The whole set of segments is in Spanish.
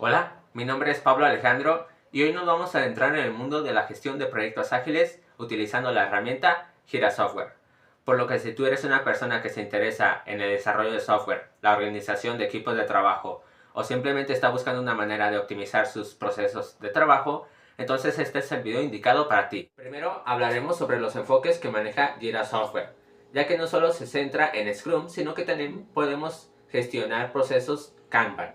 Hola, mi nombre es Pablo Alejandro y hoy nos vamos a adentrar en el mundo de la gestión de proyectos ágiles utilizando la herramienta Jira Software. Por lo que si tú eres una persona que se interesa en el desarrollo de software, la organización de equipos de trabajo o simplemente está buscando una manera de optimizar sus procesos de trabajo, entonces este es el video indicado para ti. Primero hablaremos sobre los enfoques que maneja Jira Software, ya que no solo se centra en Scrum, sino que también podemos gestionar procesos Kanban,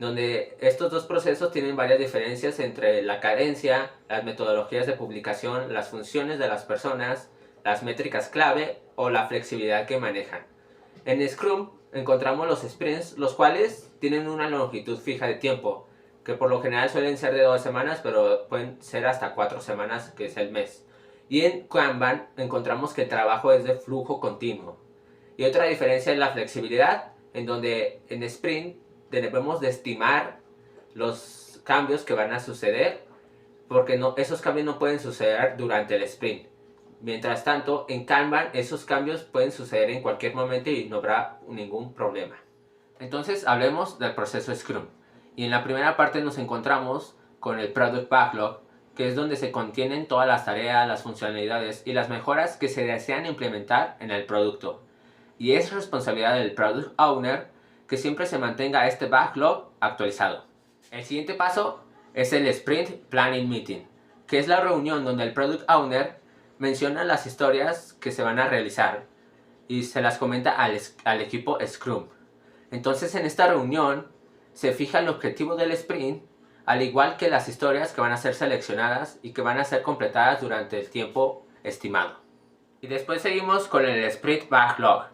donde estos dos procesos tienen varias diferencias entre la cadencia, las metodologías de publicación, las funciones de las personas, las métricas clave o la flexibilidad que manejan. En Scrum encontramos los sprints, los cuales tienen una longitud fija de tiempo, que por lo general suelen ser de 2 semanas, pero pueden ser hasta 4 semanas, que es el mes. Y en Kanban encontramos que el trabajo es de flujo continuo. Y otra diferencia es la flexibilidad, en donde en sprint debemos de estimar los cambios que van a suceder, porque esos cambios no pueden suceder durante el sprint. Mientras tanto, en Kanban esos cambios pueden suceder en cualquier momento y no habrá ningún problema. Entonces hablemos del proceso Scrum. Y en la primera parte nos encontramos con el Product Backlog, que es donde se contienen todas las tareas, las funcionalidades y las mejoras que se desean implementar en el producto. Y es responsabilidad del Product Owner que siempre se mantenga este backlog actualizado. El siguiente paso es el Sprint Planning Meeting, que es la reunión donde el Product Owner menciona las historias que se van a realizar y se las comenta al equipo Scrum. Entonces en esta reunión se fija el objetivo del sprint, al igual que las historias que van a ser seleccionadas y que van a ser completadas durante el tiempo estimado. Y después seguimos con el Sprint Backlog,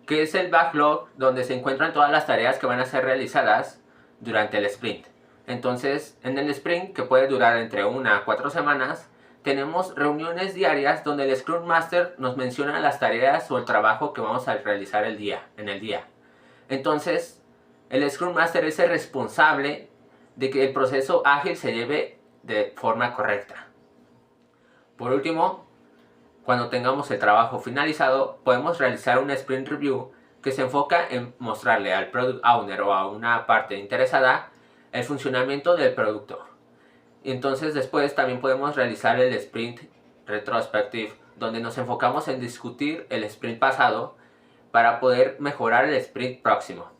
que es el backlog donde se encuentran todas las tareas que van a ser realizadas durante el sprint. Entonces, en el sprint, que puede durar entre 1 a 4 semanas, tenemos reuniones diarias donde el Scrum Master nos menciona las tareas o el trabajo que vamos a realizar en el día. Entonces, el Scrum Master es el responsable de que el proceso ágil se lleve de forma correcta. Por último, cuando tengamos el trabajo finalizado, podemos realizar un sprint review que se enfoca en mostrarle al product owner o a una parte interesada el funcionamiento del producto. Y entonces después también podemos realizar el sprint retrospective, donde nos enfocamos en discutir el sprint pasado para poder mejorar el sprint próximo.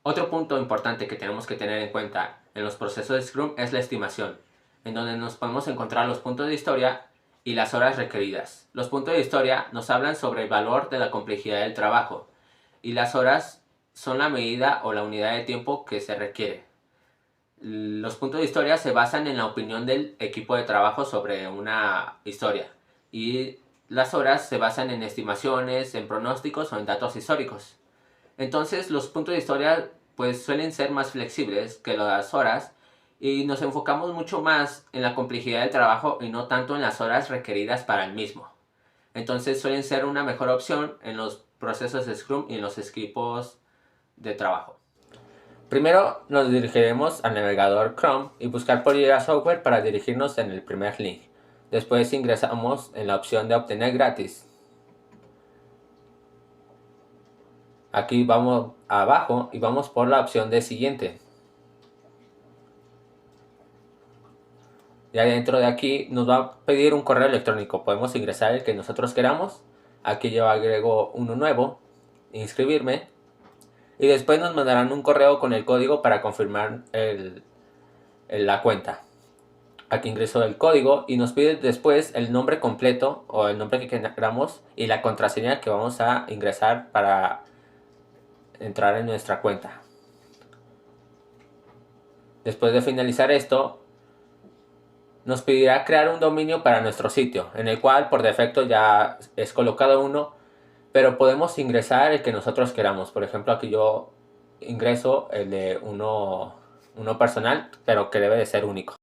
Otro punto importante que tenemos que tener en cuenta en los procesos de Scrum es la estimación, en donde nos podemos encontrar los puntos de historia y las horas requeridas. Los puntos de historia nos hablan sobre el valor de la complejidad del trabajo y las horas son la medida o la unidad de tiempo que se requiere. Los puntos de historia se basan en la opinión del equipo de trabajo sobre una historia y las horas se basan en estimaciones, en pronósticos o en datos históricos. Entonces los puntos de historia pues suelen ser más flexibles que las horas y nos enfocamos mucho más en la complejidad del trabajo y no tanto en las horas requeridas para el mismo. Entonces suelen ser una mejor opción en los procesos de Scrum y en los equipos de trabajo. Primero nos dirigiremos al navegador Chrome y buscar por Jira Software para dirigirnos en el primer link. Después ingresamos en la opción de obtener gratis. Aquí vamos abajo y vamos por la opción de siguiente. Ya dentro de aquí nos va a pedir un correo electrónico. Podemos ingresar el que nosotros queramos. Aquí yo agrego uno nuevo, inscribirme. Y después nos mandarán un correo con el código para confirmar la cuenta. Aquí ingreso el código y nos pide después el nombre completo o el nombre que queramos y la contraseña que vamos a ingresar para entrar en nuestra cuenta. Después de finalizar esto, nos pedirá crear un dominio para nuestro sitio, en el cual por defecto ya es colocado uno, pero podemos ingresar el que nosotros queramos. Por ejemplo, aquí yo ingreso el de uno personal, pero que debe de ser único.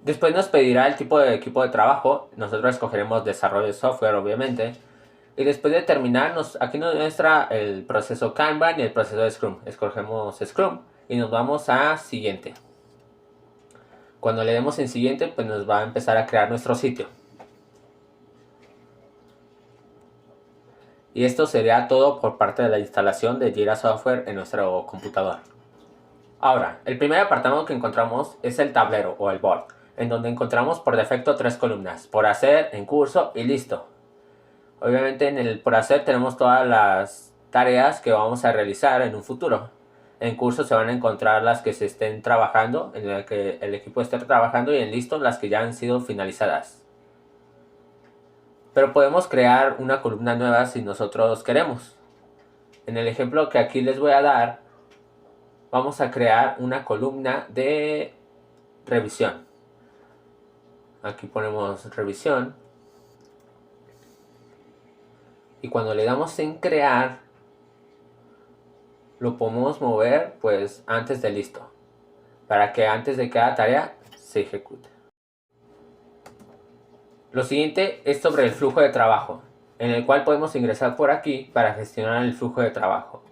Después nos pedirá el tipo de equipo de trabajo. Nosotros escogeremos desarrollo de software, obviamente. Y después de terminar, aquí nos muestra el proceso Kanban y el proceso de Scrum. Escogemos Scrum y nos vamos a siguiente. Cuando le demos en siguiente, pues nos va a empezar a crear nuestro sitio. Y esto sería todo por parte de la instalación de Jira Software en nuestro computador. Ahora, el primer apartado que encontramos es el tablero o el board, en donde encontramos por defecto 3 columnas: por hacer, en curso y listo. Obviamente en el por hacer tenemos todas las tareas que vamos a realizar en un futuro. En curso se van a encontrar las que se estén trabajando, en las que el equipo esté trabajando, y en listo las que ya han sido finalizadas. Pero podemos crear una columna nueva si nosotros queremos. En el ejemplo que aquí les voy a dar, vamos a crear una columna de revisión. Aquí ponemos revisión. Y cuando le damos en crear, lo podemos mover pues antes de listo, para que antes de cada tarea se ejecute. Lo siguiente es sobre el flujo de trabajo, en el cual podemos ingresar por aquí para gestionar el flujo de trabajo.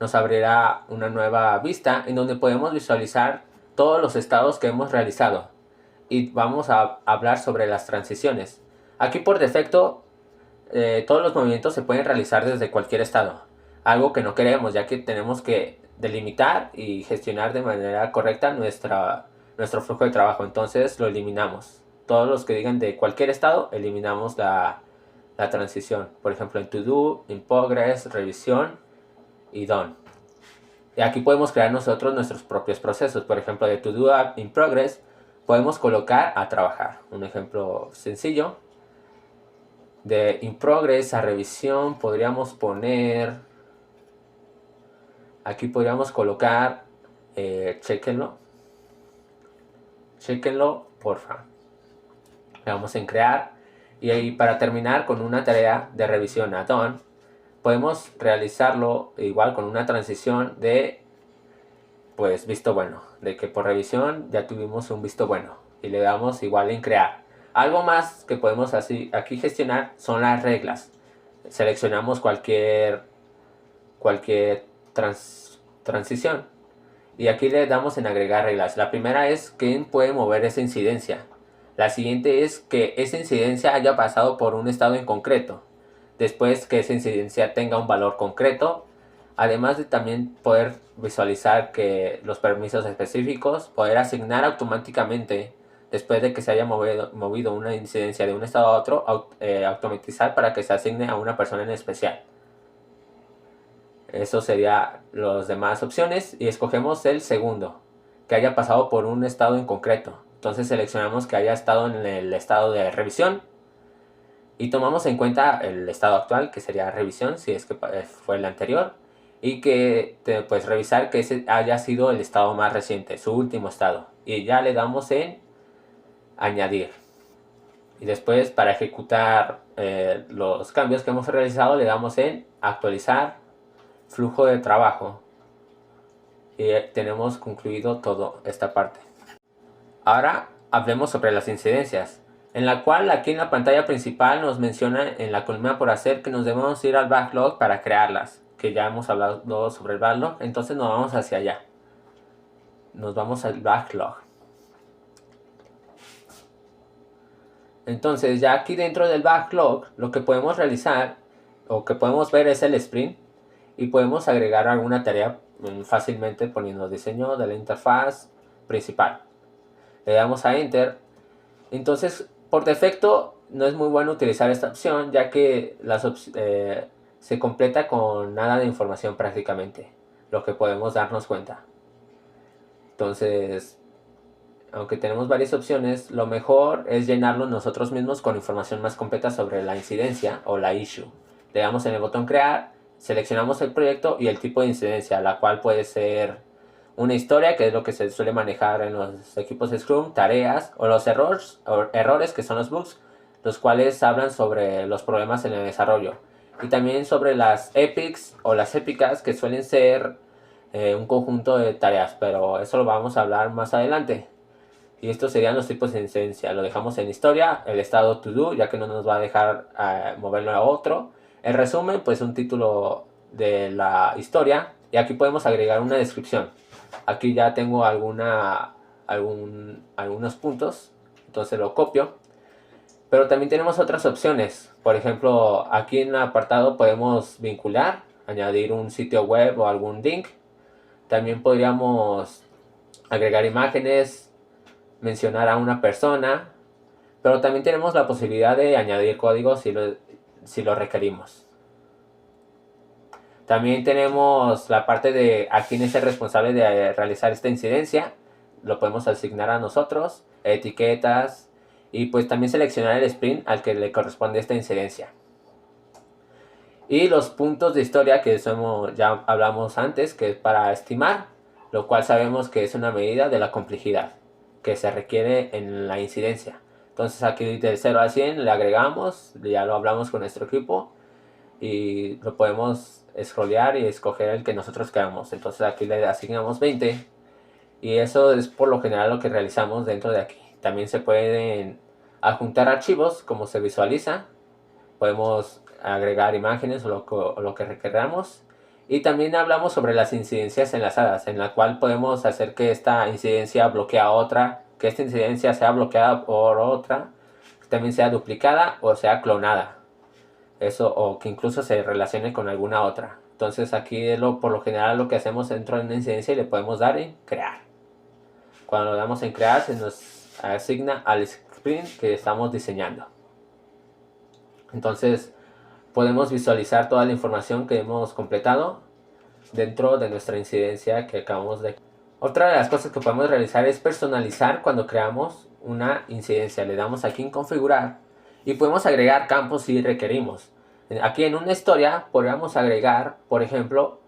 Nos abrirá una nueva vista en donde podemos visualizar todos los estados que hemos realizado, y vamos a hablar sobre las transiciones. Aquí por defecto todos los movimientos se pueden realizar desde cualquier estado, algo que no queremos, ya que tenemos que delimitar y gestionar de manera correcta nuestro flujo de trabajo. Entonces lo eliminamos. Todos los que digan de cualquier estado, eliminamos la transición. Por ejemplo, en To Do, In Progress, Revisión y Done. Y aquí podemos crear nosotros nuestros propios procesos. Por ejemplo, de To Do a In Progress podemos colocar a trabajar. Un ejemplo sencillo. De In Progress a Revisión podríamos poner... Aquí podríamos colocar chéquenlo. Chéquenlo, porfa. Le damos en crear. Y ahí, para terminar con una tarea de revisión a Done, podemos realizarlo igual con una transición de pues visto bueno. De que por revisión ya tuvimos un visto bueno. Y le damos igual en crear. Algo más que podemos así aquí gestionar son las reglas. Seleccionamos cualquier transición. Y aquí le damos en agregar reglas. La primera es quién puede mover esa incidencia. La siguiente es que esa incidencia haya pasado por un estado en concreto. Después que esa incidencia tenga un valor concreto. Además de también poder visualizar que los permisos específicos, poder asignar automáticamente después de que se haya movido una incidencia de un estado a otro, automatizar para que se asigne a una persona en especial. Eso sería las demás opciones y escogemos el segundo, que haya pasado por un estado en concreto. Entonces seleccionamos que haya estado en el estado de revisión y tomamos en cuenta el estado actual, que sería revisión, si es que fue el anterior, y que pues revisar que ese haya sido el estado más reciente, su último estado, y ya le damos en añadir. Y después, para ejecutar los cambios que hemos realizado, le damos en actualizar flujo de trabajo y tenemos concluido toda esta parte. Ahora hablemos sobre las incidencias, en la cual aquí en la pantalla principal nos menciona en la columna por hacer que nos debemos ir al backlog para crearlas, que ya hemos hablado sobre el backlog. Entonces nos vamos hacia allá, nos vamos al backlog. Entonces ya aquí dentro del backlog lo que podemos realizar o que podemos ver es el sprint, y podemos agregar alguna tarea fácilmente poniendo diseño de la interfaz principal. Le damos a enter. Entonces por defecto no es muy bueno utilizar esta opción, ya que se completa con nada de información prácticamente, lo que podemos darnos cuenta. Entonces, aunque tenemos varias opciones, lo mejor es llenarlo nosotros mismos con información más completa sobre la incidencia o la issue. Le damos en el botón crear, seleccionamos el proyecto y el tipo de incidencia, la cual puede ser una historia, que es lo que se suele manejar en los equipos de Scrum, tareas, o los errores, que son los bugs, los cuales hablan sobre los problemas en el desarrollo. Y también sobre las epics o las épicas, que suelen ser un conjunto de tareas, pero eso lo vamos a hablar más adelante. Y estos serían los tipos de incidencia. Lo dejamos en historia, el estado to do, ya que no nos va a dejar moverlo a otro. El resumen, pues un título de la historia. Y aquí podemos agregar una descripción. Aquí ya tengo algunos puntos, entonces lo copio. Pero también tenemos otras opciones. Por ejemplo, aquí en el apartado podemos vincular, añadir un sitio web o algún link. También podríamos agregar imágenes, mencionar a una persona, pero también tenemos la posibilidad de añadir códigos si lo requerimos. También tenemos la parte de a quién es el responsable de realizar esta incidencia. Lo podemos asignar a nosotros, etiquetas, y pues también seleccionar el sprint al que le corresponde esta incidencia. Y los puntos de historia que ya hablamos antes, que es para estimar, lo cual sabemos que es una medida de la complejidad que se requiere en la incidencia. Entonces aquí de 0 a 100 le agregamos, ya lo hablamos con nuestro equipo y lo podemos scrollear y escoger el que nosotros queramos. Entonces aquí le asignamos 20 y eso es por lo general lo que realizamos dentro de aquí. También se pueden adjuntar archivos como se visualiza. Podemos agregar imágenes o lo que requeramos. Y también hablamos sobre las incidencias enlazadas, en la cual podemos hacer que esta incidencia bloquee a otra, que esta incidencia sea bloqueada por otra, que también sea duplicada o sea clonada. Eso, o que incluso se relacione con alguna otra. Entonces aquí por lo general lo que hacemos dentro de una incidencia y le podemos dar en crear. Cuando le damos en crear se nos asigna al sprint que estamos diseñando. Entonces podemos visualizar toda la información que hemos completado dentro de nuestra incidencia que acabamos de... Otra de las cosas que podemos realizar es personalizar cuando creamos una incidencia. Le damos aquí en configurar y podemos agregar campos si requerimos. Aquí en una historia podríamos agregar, por ejemplo,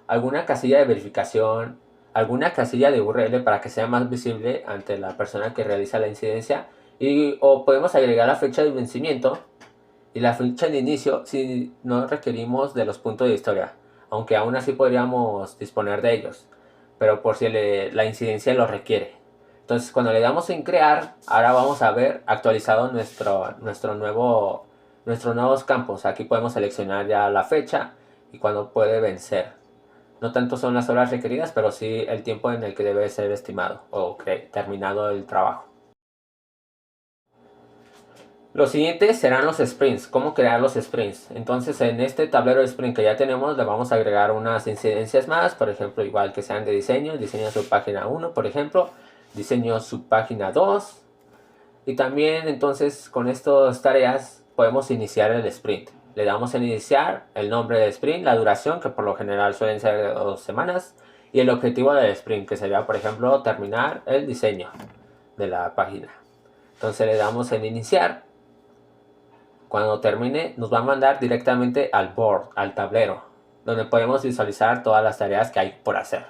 alguna casilla de verificación, alguna casilla de URL para que sea más visible ante la persona que realiza la incidencia, o podemos agregar la fecha de vencimiento y la fecha de inicio si no requerimos de los puntos de historia, aunque aún así podríamos disponer de ellos, pero por si la incidencia lo requiere. Entonces cuando le damos en crear, ahora vamos a ver actualizado nuestros nuevos campos. Aquí podemos seleccionar ya la fecha y cuando puede vencer. No tanto son las horas requeridas, pero sí el tiempo en el que debe ser estimado o terminado el trabajo. Los siguientes serán los sprints. ¿Cómo crear los sprints? Entonces en este tablero de sprint que ya tenemos le vamos a agregar unas incidencias más. Por ejemplo, igual que sean de diseño subpágina 1, por ejemplo. Diseño subpágina 2. Y también entonces con estas tareas podemos iniciar el sprint. Le damos en iniciar, el nombre del sprint, la duración, que por lo general suelen ser de 2 semanas. Y el objetivo del sprint, que sería por ejemplo terminar el diseño de la página. Entonces le damos en iniciar. Cuando termine nos va a mandar directamente al board, al tablero, donde podemos visualizar todas las tareas que hay por hacer.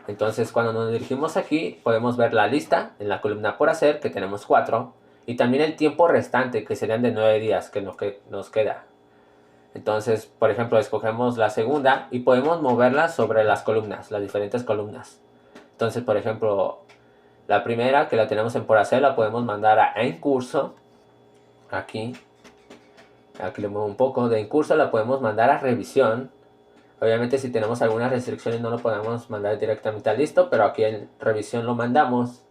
Entonces cuando nos dirigimos aquí podemos ver la lista en la columna por hacer, que tenemos 4, y también el tiempo restante, que serían de 9 días, que nos queda. Entonces, por ejemplo, escogemos la segunda y podemos moverla sobre las columnas, las diferentes columnas. Entonces, por ejemplo, la primera que la tenemos en por hacer la podemos mandar a en curso, aquí le muevo un poco, de en curso la podemos mandar a revisión. Obviamente si tenemos algunas restricciones no lo podemos mandar directamente a listo, pero aquí en revisión lo mandamos.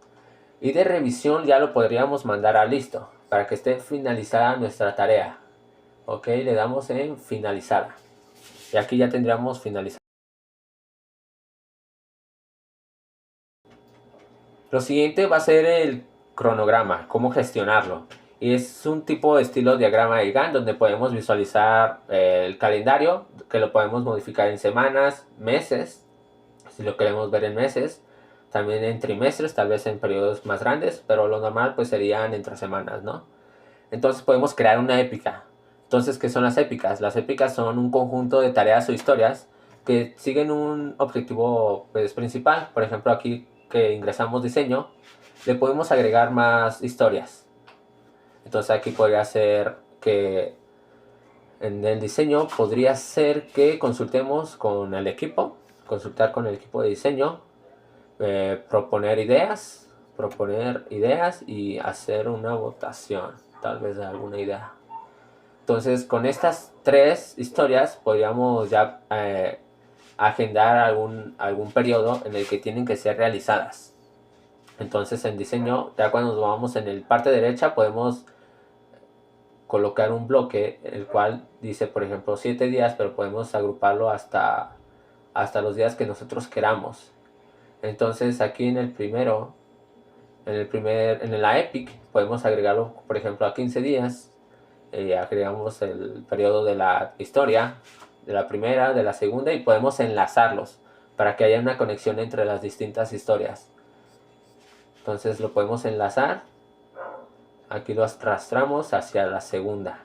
Y de revisión ya lo podríamos mandar a listo, para que esté finalizada nuestra tarea. Ok, le damos en finalizada. Y aquí ya tendríamos finalizado. Lo siguiente va a ser el cronograma, cómo gestionarlo. Y es un tipo de estilo diagrama de Gantt donde podemos visualizar el calendario, que lo podemos modificar en semanas, meses, si lo queremos ver en meses, también en trimestres, tal vez en periodos más grandes, pero lo normal pues serían entre semanas, ¿no? Entonces podemos crear una épica. Entonces, ¿qué son las épicas? Las épicas son un conjunto de tareas o historias que siguen un objetivo pues, principal. Por ejemplo, aquí que ingresamos diseño, le podemos agregar más historias. Entonces aquí podría ser que en el diseño podría ser que consultemos con el equipo, consultar con el equipo de diseño, proponer ideas y hacer una votación, tal vez de alguna idea. Entonces con estas 3 historias podríamos ya agendar algún periodo en el que tienen que ser realizadas. Entonces en diseño, ya cuando nos vamos en el parte derecha podemos colocar un bloque, el cual dice, por ejemplo, 7 días, pero podemos agruparlo hasta los días que nosotros queramos. Entonces aquí en el primero, en la Epic, podemos agregarlo, por ejemplo, a 15 días. Agregamos el periodo de la historia, de la primera, de la segunda, y podemos enlazarlos para que haya una conexión entre las distintas historias. Entonces lo podemos enlazar. Aquí lo arrastramos hacia la segunda.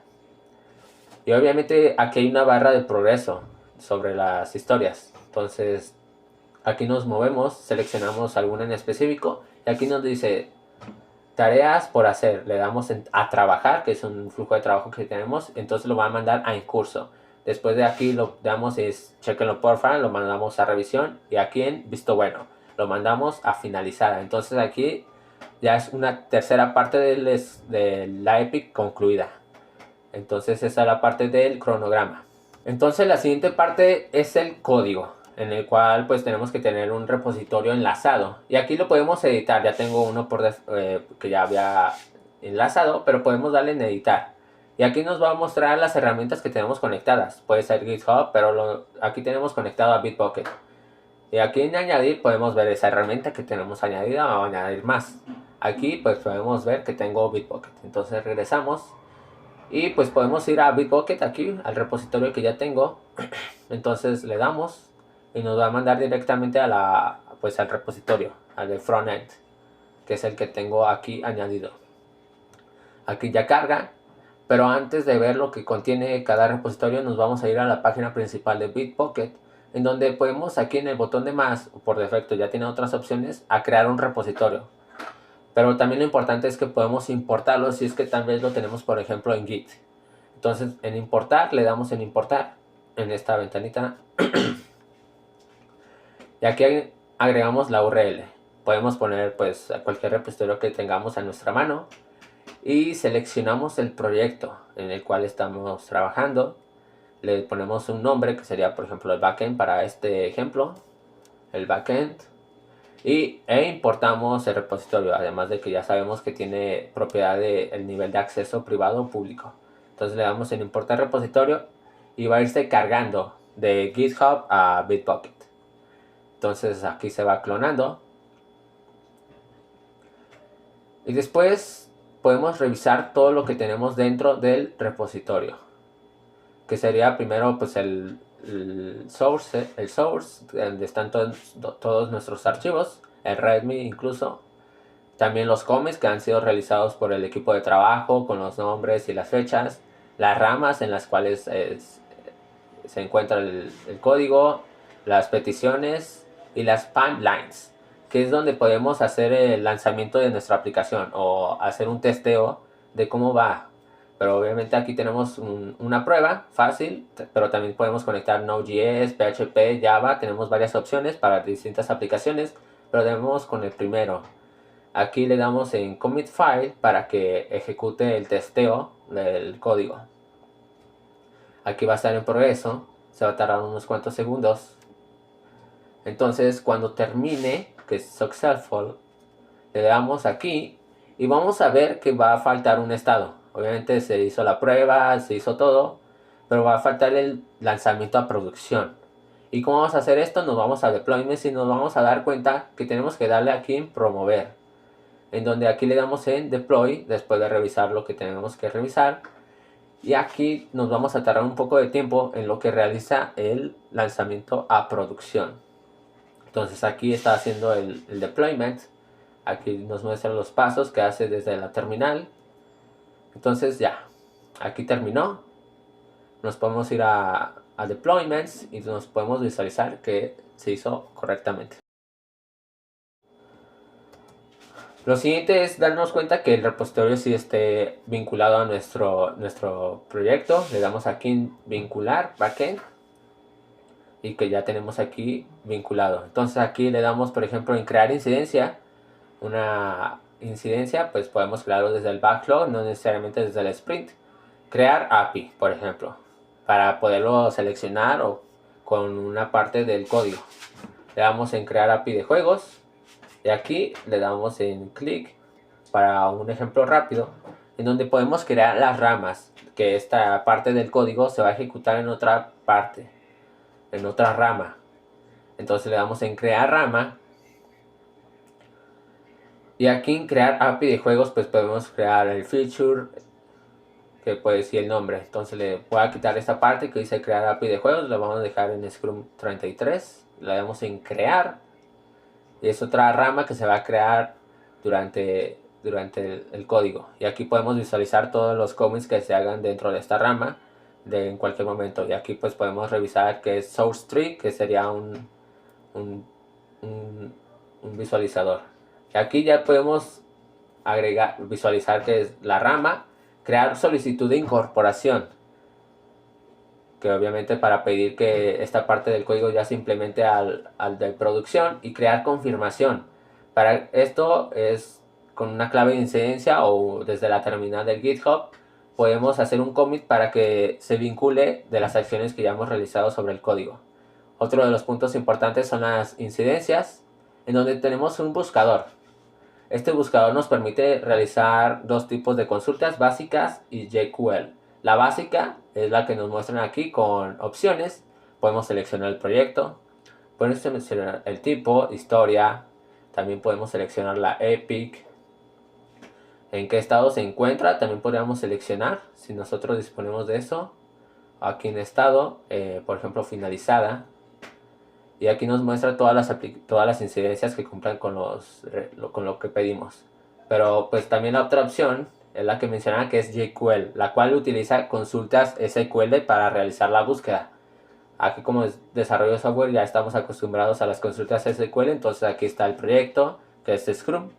Y obviamente aquí hay una barra de progreso sobre las historias. Entonces aquí nos movemos, seleccionamos alguna en específico y aquí nos dice tareas por hacer. Le damos a trabajar, que es un flujo de trabajo que tenemos. Entonces lo va a mandar a en curso. Después de aquí lo damos es chequenlo porfa, lo mandamos a revisión. Y aquí en visto bueno, lo mandamos a finalizar. Entonces aquí ya es una tercera parte de la Epic concluida. Entonces esa es la parte del cronograma. Entonces la siguiente parte es el código, en el cual pues tenemos que tener un repositorio enlazado. Y aquí lo podemos editar. Ya tengo uno que ya había enlazado, pero podemos darle en editar. Y aquí nos va a mostrar las herramientas que tenemos conectadas. Puede ser GitHub, pero aquí tenemos conectado a Bitbucket. Y aquí en añadir podemos ver esa herramienta que tenemos añadida o añadir más. Aquí pues podemos ver que tengo Bitbucket. Entonces regresamos y pues podemos ir a Bitbucket aquí, al repositorio que ya tengo. Entonces le damos y nos va a mandar directamente al repositorio, al de frontend, que es el que tengo aquí añadido. Aquí ya carga, pero antes de ver lo que contiene cada repositorio nos vamos a ir a la página principal de Bitbucket, en donde podemos aquí en el botón de más, por defecto ya tiene otras opciones, a crear un repositorio. Pero también lo importante es que podemos importarlo si es que tal vez lo tenemos, por ejemplo, en Git. Entonces en importar le damos en importar en esta ventanita. Y aquí agregamos la URL. Podemos poner pues cualquier repositorio que tengamos a nuestra mano. Y seleccionamos el proyecto en el cual estamos trabajando. Le ponemos un nombre que sería, por ejemplo, el backend para este ejemplo. El backend. E importamos el repositorio, además de que ya sabemos que tiene propiedad del nivel de acceso privado o público. Entonces le damos en importar repositorio y va a irse cargando de GitHub a Bitbucket. Entonces aquí se va clonando. Y después podemos revisar todo lo que tenemos dentro del repositorio. Que sería primero pues el source, donde están todos nuestros archivos, el readme incluso. También los commits que han sido realizados por el equipo de trabajo con los nombres y las fechas. Las ramas en las cuales se encuentra el código, las peticiones y las pipelines, que es donde podemos hacer el lanzamiento de nuestra aplicación o hacer un testeo de cómo va. Pero obviamente aquí tenemos una prueba fácil, pero también podemos conectar Node.js, PHP, Java. Tenemos varias opciones para distintas aplicaciones, pero debemos con el primero. Aquí le damos en commit file para que ejecute el testeo del código. Aquí va a estar en progreso, se va a tardar unos cuantos segundos. Entonces cuando termine, que es successful, le damos aquí y vamos a ver que va a faltar un estado. Obviamente se hizo la prueba, se hizo todo, pero va a faltar el lanzamiento a producción. ¿Y cómo vamos a hacer esto? Nos vamos a deployments y nos vamos a dar cuenta que tenemos que darle aquí en promover, en donde aquí le damos en deploy después de revisar lo que tenemos que revisar. Y aquí nos vamos a tardar un poco de tiempo en lo que realiza el lanzamiento a producción. Entonces aquí está haciendo el deployment. Aquí nos muestra los pasos que hace desde la terminal. Entonces ya, aquí terminó. Nos podemos ir a deployments y nos podemos visualizar que se hizo correctamente. Lo siguiente es darnos cuenta que el repositorio sí esté vinculado a nuestro proyecto. Le damos aquí en vincular backend y que ya tenemos aquí vinculado. Entonces aquí le damos, por ejemplo, en crear incidencia. Una incidencia pues podemos crearlo desde el backlog, no necesariamente desde el sprint. Crear API, por ejemplo, para poderlo seleccionar o con una parte del código. Le damos en crear API de juegos. Y aquí le damos en clic para un ejemplo rápido, en donde podemos crear las ramas que esta parte del código se va a ejecutar en otra parte, en otra rama. Entonces le damos en crear rama. Y aquí en crear API de juegos pues podemos crear el feature, que puede decir el nombre. Entonces le voy a quitar esta parte que dice crear API de juegos, lo vamos a dejar en Scrum 33. Le damos en crear. Y es otra rama que se va a crear durante el código. Y aquí podemos visualizar todos los commits que se hagan dentro de esta rama en cualquier momento. Y aquí pues podemos revisar que es source tree, que sería un visualizador. Y aquí ya podemos visualizar que es la rama, crear solicitud de incorporación, que obviamente para pedir que esta parte del código ya se implemente al de producción, y crear confirmación. Para esto es con una clave de incidencia o desde la terminal del GitHub podemos hacer un commit para que se vincule de las acciones que ya hemos realizado sobre el código. Otro de los puntos importantes son las incidencias, en donde tenemos un buscador. Este buscador nos permite realizar dos tipos de consultas, básicas y JQL. La básica es la que nos muestran aquí con opciones. Podemos seleccionar el proyecto, podemos seleccionar el tipo, historia, también podemos seleccionar la epic, en qué estado se encuentra, también podríamos seleccionar si nosotros disponemos de eso. Aquí en estado, por ejemplo finalizada, y aquí nos muestra todas las incidencias que cumplan con lo que pedimos. Pero pues también la otra opción es la que mencionaba, que es JQL, la cual utiliza consultas SQL para realizar la búsqueda. Aquí como desarrollo de software ya estamos acostumbrados a las consultas SQL, entonces aquí está el proyecto, que es Scrum.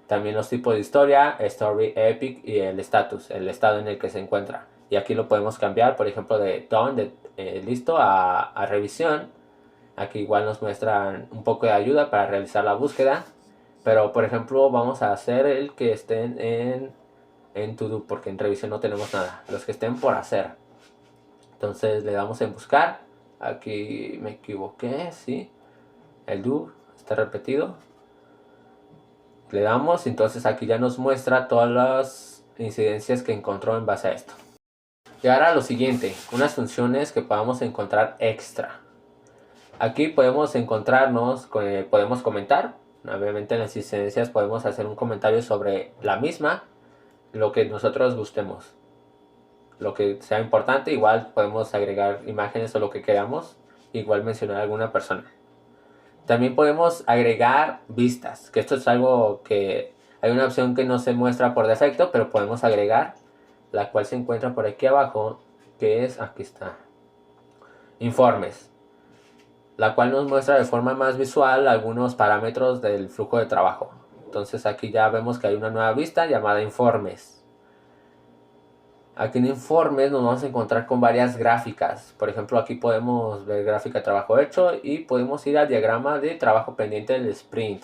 También los tipos de historia, story, epic, y el status, el estado en el que se encuentra. Y aquí lo podemos cambiar, por ejemplo, de done, listo, a revisión. Aquí igual nos muestran un poco de ayuda para realizar la búsqueda. Pero por ejemplo vamos a hacer el que estén en to do, porque en revisión no tenemos nada. Los que estén por hacer. Entonces le damos en buscar. Aquí me equivoqué, sí. El do está repetido. Le damos, entonces aquí ya nos muestra todas las incidencias que encontró en base a esto. Y ahora lo siguiente, unas funciones que podamos encontrar extra. Aquí podemos podemos comentar. Obviamente en las incidencias podemos hacer un comentario sobre la misma, lo que nosotros gustemos, lo que sea importante. Igual podemos agregar imágenes o lo que queramos, igual mencionar a alguna persona. También podemos agregar vistas, que esto es algo que hay una opción que no se muestra por defecto, pero podemos agregar, la cual se encuentra por aquí abajo, que es, aquí está, informes, la cual nos muestra de forma más visual algunos parámetros del flujo de trabajo. Entonces aquí ya vemos que hay una nueva vista llamada informes. Aquí en informes nos vamos a encontrar con varias gráficas. Por ejemplo, aquí podemos ver gráfica de trabajo hecho y podemos ir al diagrama de trabajo pendiente del sprint.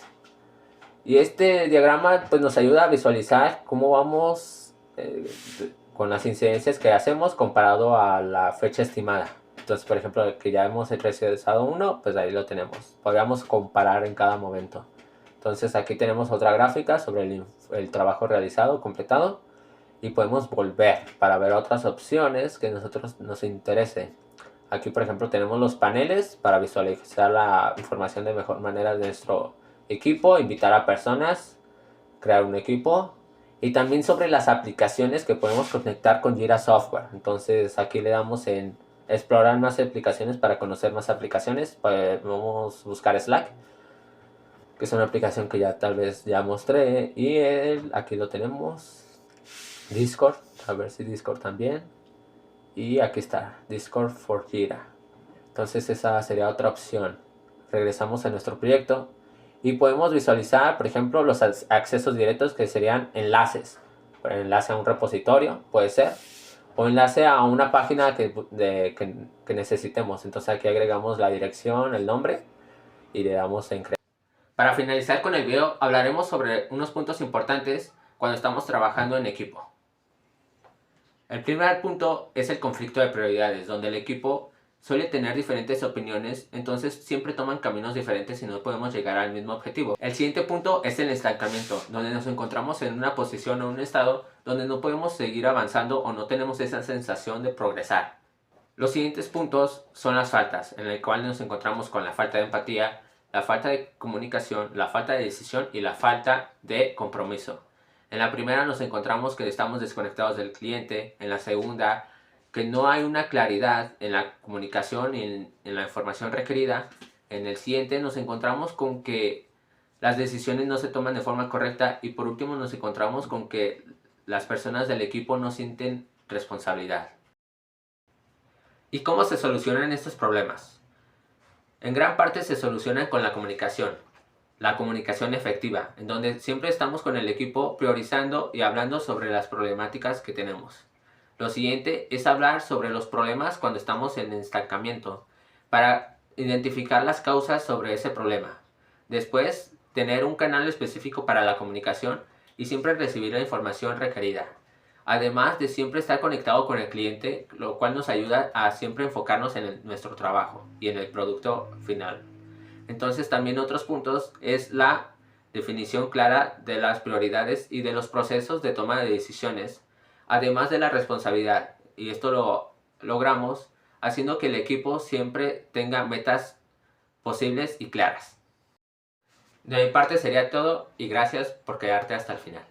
Y este diagrama pues nos ayuda a visualizar cómo vamos con las incidencias que hacemos comparado a la fecha estimada. Entonces, por ejemplo, que ya hemos realizado uno, pues ahí lo tenemos. Podríamos comparar en cada momento. Entonces aquí tenemos otra gráfica sobre el trabajo realizado, completado. Y podemos volver para ver otras opciones que a nosotros nos interese. Aquí, por ejemplo, tenemos los paneles para visualizar la información de mejor manera de nuestro equipo, invitar a personas, crear un equipo. Y también sobre las aplicaciones que podemos conectar con Jira Software. Entonces aquí le damos en explorar más aplicaciones para conocer más aplicaciones. Podemos buscar Slack, que es una aplicación que ya tal vez ya mostré. Y aquí lo tenemos. Discord, a ver si Discord también. Y aquí está, Discord for Jira. Entonces esa sería otra opción. Regresamos a nuestro proyecto y podemos visualizar, por ejemplo, los accesos directos, que serían enlaces. Enlace a un repositorio, puede ser, o enlace a una página que necesitemos. Entonces aquí agregamos la dirección, el nombre y le damos en crear. Para finalizar con el video, hablaremos sobre unos puntos importantes cuando estamos trabajando en equipo. El primer punto es el conflicto de prioridades, donde el equipo suele tener diferentes opiniones, entonces siempre toman caminos diferentes y no podemos llegar al mismo objetivo. El siguiente punto es el estancamiento, donde nos encontramos en una posición o un estado donde no podemos seguir avanzando o no tenemos esa sensación de progresar. Los siguientes puntos son las faltas, en el cual nos encontramos con la falta de empatía, la falta de comunicación, la falta de decisión y la falta de compromiso. En la primera nos encontramos que estamos desconectados del cliente, en la segunda que no hay una claridad en la comunicación y en la información requerida. En el siguiente nos encontramos con que las decisiones no se toman de forma correcta y por último nos encontramos con que las personas del equipo no sienten responsabilidad. ¿Y cómo se solucionan estos problemas? En gran parte se solucionan con la comunicación efectiva, en donde siempre estamos con el equipo priorizando y hablando sobre las problemáticas que tenemos. Lo siguiente es hablar sobre los problemas cuando estamos en estancamiento, para identificar las causas sobre ese problema. Después, tener un canal específico para la comunicación y siempre recibir la información requerida. Además de siempre estar conectado con el cliente, lo cual nos ayuda a siempre enfocarnos en nuestro trabajo y en el producto final. Entonces también otros puntos es la definición clara de las prioridades y de los procesos de toma de decisiones, además de la responsabilidad. Y esto lo logramos haciendo que el equipo siempre tenga metas posibles y claras. De mi parte sería todo y gracias por quedarte hasta el final.